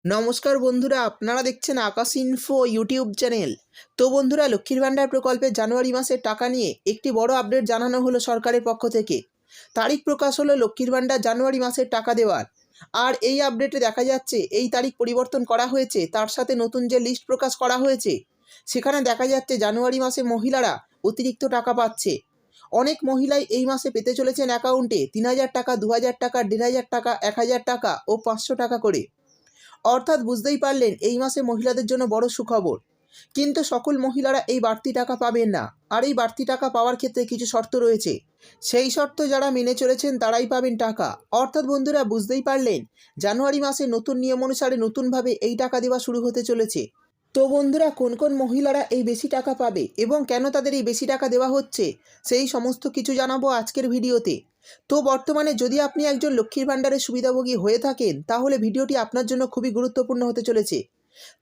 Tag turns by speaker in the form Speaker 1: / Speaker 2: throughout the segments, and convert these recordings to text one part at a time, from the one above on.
Speaker 1: নমস্কার বন্ধুরা, আপনারা দেখছেন আকাশ ইনফো ইউটিউব চ্যানেল। তো বন্ধুরা, লক্ষ্মীর ভাণ্ডার প্রকল্পে জানুয়ারি মাসের টাকা নিয়ে একটি বড় আপডেট জানানো হলো সরকারের পক্ষ থেকে। তারিখ প্রকাশ হলো লক্ষ্মীর ভাণ্ডার জানুয়ারি মাসের টাকা দেওয়ার। আর এই আপডেটে দেখা যাচ্ছে এই তারিখ পরিবর্তন করা হয়েছে, তার সাথে নতুন যে লিস্ট প্রকাশ করা হয়েছে সেখানে দেখা যাচ্ছে জানুয়ারি মাসে মহিলারা অতিরিক্ত টাকা পাচ্ছে। অনেক মহিলাই এই মাসে পেতে চলেছেন অ্যাকাউন্টে ৩,০০০ টাকা, ২,০০০ টাকা, ১,৫০০ টাকা, ১,০০০ টাকা ও ৫০০ টাকা করে। অর্থাৎ বুঝতেই পারলেন এই মাসে মহিলাদের জন্য বড় সুখবর। কিন্তু সকল মহিলারা এই বাড়তি টাকা পাবেন না। আর এই বাড়তি টাকা পাওয়ার ক্ষেত্রে কিছু শর্ত রয়েছে। সেই শর্ত যারা মেনে চলেছেন তারাই পাবেন টাকা। অর্থাৎ বন্ধুরা, বুঝতেই পারলেন জানুয়ারি মাসে নতুন নিয়ম অনুসারে নতুনভাবে এই টাকা দেওয়া শুরু হতে চলেছে। তো বন্ধুরা, কোন কোন মহিলারা এই বেশি টাকা পাবে এবং কেন তাদের এই বেশি টাকা দেওয়া হচ্ছে সেই সমস্ত কিছু জানাবো আজকের ভিডিওতে। তো বর্তমানে যদি আপনি একজন লক্ষ্মীর ভাণ্ডারের সুবিধাভোগী হয়ে থাকেন তাহলে ভিডিওটি আপনার জন্য খুবই গুরুত্বপূর্ণ হতে চলেছে।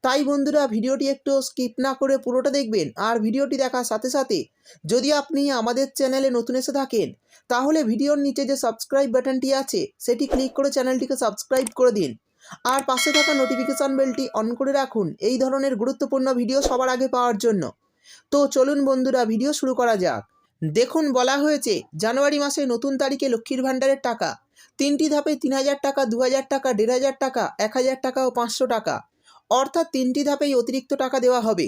Speaker 1: তাই বন্ধুরা, ভিডিওটি একটু স্কিপ না করে পুরোটা দেখবেন। আর ভিডিওটি দেখার সাথে সাথে যদি আপনি আমাদের চ্যানেলে নতুন এসে থাকেন তাহলে ভিডিওর নিচে যে সাবস্ক্রাইব বাটনটি আছে সেটি ক্লিক করে চ্যানেলটিকে সাবস্ক্রাইব করে দিন। আর পাশে থাকা নোটিফিকেশন বেলটি অন করে রাখুন এই ধরনের গুরুত্বপূর্ণ ভিডিও সবার আগে পাওয়ার জন্য। তো চলুন বন্ধুরা, ভিডিও শুরু করা যাক। দেখুন, বলা হয়েছে জানুয়ারি মাসে নতুন তারিখে লক্ষ্মীর ভাণ্ডারের টাকা 3টি ধাপে ৩,০০০ টাকা, ২,০০০ টাকা, ১,৫০০ টাকা, ১,০০০ টাকা ও ৫০০ টাকা। অর্থাৎ 3টি ধাপেই অতিরিক্ত টাকা দেওয়া হবে।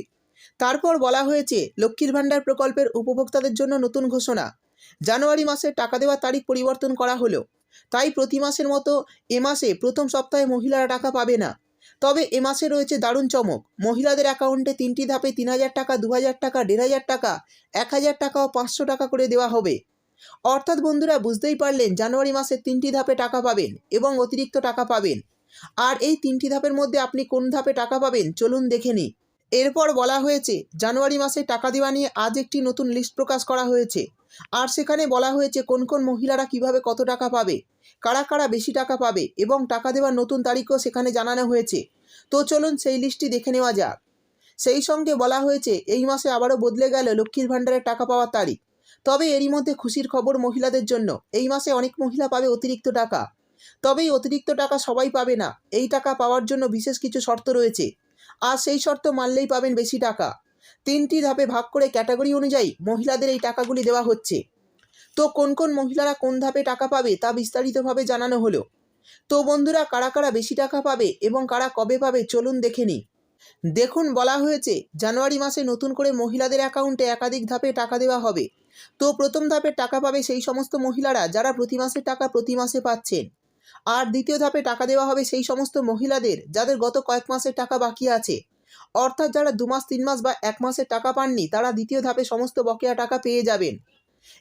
Speaker 1: তারপর বলা হয়েছে লক্ষ্মীর ভাণ্ডার প্রকল্পের উপভোক্তাদের জন্য নতুন ঘোষণা। জানুয়ারি মাসে টাকা দেওয়ার তারিখ পরিবর্তন করা হলো। তাই প্রতি মাসের মতো এ মাসে প্রথম সপ্তাহে মহিলারা টাকা পাবে না। তবে এ মাসে রয়েছে দারুণ চমক। মহিলাদের অ্যাকাউন্টে 3টি ধাপে ৩,০০০ টাকা, ২,০০০ টাকা, ১,৫০০ টাকা, ১,০০০ টাকা ও ৫০০ টাকা করে দেওয়া হবে। অর্থাৎ বন্ধুরা, বুঝতেই পারলেন জানুয়ারি মাসে 3টি ধাপে টাকা পাবেন এবং অতিরিক্ত টাকা পাবেন। আর এই 3টি ধাপের মধ্যে আপনি কোন ধাপে টাকা পাবেন চলুন দেখে নিই। এরপর বলা হয়েছে জানুয়ারি মাসে টাকা দেওয়া নিয়ে আজ একটি নতুন লিস্ট প্রকাশ করা হয়েছে। আর সেখানে বলা হয়েছে কোন কোন মহিলারা কিভাবে কত টাকা পাবে, কারা কারা বেশি টাকা পাবে এবং টাকা দেওয়ার নতুন তারিখও সেখানে জানানো হয়েছে। তো চলুন সেই লিস্টটি দেখে নেওয়া যাক। সেই সঙ্গে বলা হয়েছে এই মাসে আবারও বদলে গেল লক্ষ্মীর ভাণ্ডারের টাকা পাওয়ার তারিখ। তবে এরই মধ্যে খুশির খবর মহিলাদের জন্য, এই মাসে অনেক মহিলা পাবে অতিরিক্ত টাকা। তবে এই অতিরিক্ত টাকা সবাই পাবে না। এই টাকা পাওয়ার জন্য বিশেষ কিছু শর্ত রয়েছে। আর সেই শর্ত মানলেই পাবেন বেশি টাকা। 3টি ধাপে ভাগ করে ক্যাটাগরি অনুযায়ী মহিলাদের এই টাকাগুলি দেওয়া হচ্ছে। তো কোন কোন মহিলারা কোন ধাপে টাকা পাবে তা বিস্তারিতভাবে জানানো হলো। তো বন্ধুরা, কারা কারা বেশি টাকা পাবে এবং কারা কবে পাবে চলুন দেখে নিই। দেখুন, বলা হয়েছে জানুয়ারি মাসে নতুন করে মহিলাদের অ্যাকাউন্টে একাধিক ধাপে টাকা দেওয়া হবে। তো প্রথম ধাপে টাকা পাবে সেই সমস্ত মহিলারা যারা প্রতি মাসে টাকা প্রতি মাসে পাচ্ছেন। আর দ্বিতীয় ধাপে টাকা দেওয়া হবে সেই সমস্ত মহিলাদের যাদের গত কয়েক মাসের টাকা বাকি আছে। অর্থাৎ যারা 2 মাস, 3 মাস বা 1 মাসের টাকা পাননি তারা দ্বিতীয় ধাপে সমস্ত বকেয়া টাকা পেয়ে যাবেন।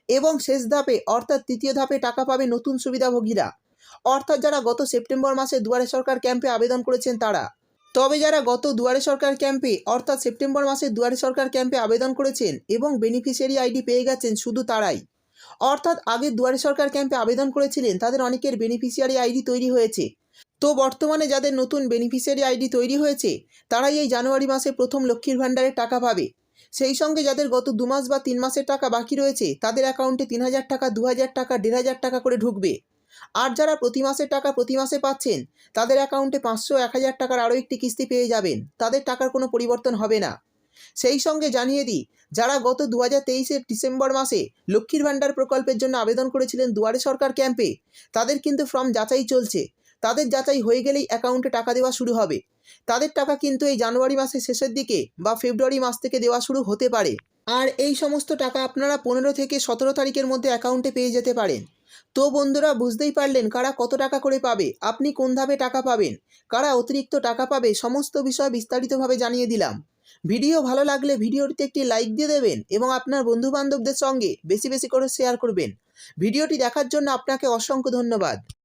Speaker 1: এবং শেষ ধাপে অর্থাৎ তৃতীয় ধাপে টাকা পাবে নতুন সুবিধাভোগীরা। অর্থাৎ যারা গত সেপ্টেম্বর মাসে দুয়ারে সরকার ক্যাম্পে আবেদন করেছেন তারা। তবে যারা গত দুয়ারে সরকার ক্যাম্পে অর্থাৎ সেপ্টেম্বর মাসে দুয়ারে সরকার ক্যাম্পে আবেদন করেছেন এবং বেনিফিশিয়ারি আইডি পেয়ে গেছেন শুধু তারাই। অর্থাৎ আগে দুয়ারে সরকার ক্যাম্পে আবেদন করেছিলেন তাদের অনেকের বেনিফিশিয়ারি আইডি তৈরি হয়েছে। তো বর্তমানে যাদের নতুন বেনিফিশিয়ারি আইডি তৈরি হয়েছে তারাই এই জানুয়ারি মাসে প্রথম লক্ষ্মীর ভাণ্ডারের টাকা পাবে। সেই সঙ্গে যাদের গত 2 মাস বা 3 মাসের টাকা বাকি রয়েছে তাদের অ্যাকাউন্টে ৩,০০০ টাকা, ২,০০০ টাকা, ১,৫০০ টাকা করে ঢুকবে। আর যারা প্রতি মাসের টাকা প্রতি মাসে পাচ্ছেন তাদের অ্যাকাউন্টে ৫০০, ১,০০০ টাকার আরও একটি কিস্তি পেয়ে যাবেন। তাদের টাকার কোনো পরিবর্তন হবে না। সেই সঙ্গে জানিয়ে দিই, যারা গত ২০২৩-এর ডিসেম্বর মাসে লক্ষ্মীর ভাণ্ডার প্রকল্পের জন্য আবেদন করেছিলেন দুয়ারে সরকার ক্যাম্পে, তাদের কিন্তু ফর্ম যাচাই চলছে। তাদের যাচাই হয়ে গেলেই অ্যাকাউন্টে টাকা দেওয়া শুরু হবে। তাদের টাকা কিন্তু এই জানুয়ারি মাসের শেষের দিকে বা ফেব্রুয়ারি মাস থেকে দেওয়া শুরু হতে পারে। আর এই সমস্ত টাকা আপনারা 15 থেকে 17 তারিখের মধ্যে অ্যাকাউন্টে পেয়ে যেতে পারেন। তো বন্ধুরা, বুঝতেই পারলেন কারা কত টাকা করে পাবে, আপনি কোন ধাপে টাকা পাবেন, কারা অতিরিক্ত টাকা পাবে, সমস্ত বিষয় বিস্তারিতভাবে জানিয়ে দিলাম। ভিডিও ভালো লাগলে ভিডিওটিতে একটি লাইক দিয়ে দেবেন এবং আপনার বন্ধুবান্ধবদের সঙ্গে বেশি বেশি করে শেয়ার করবেন। ভিডিওটি দেখার জন্য আপনাকে অসংখ্য ধন্যবাদ।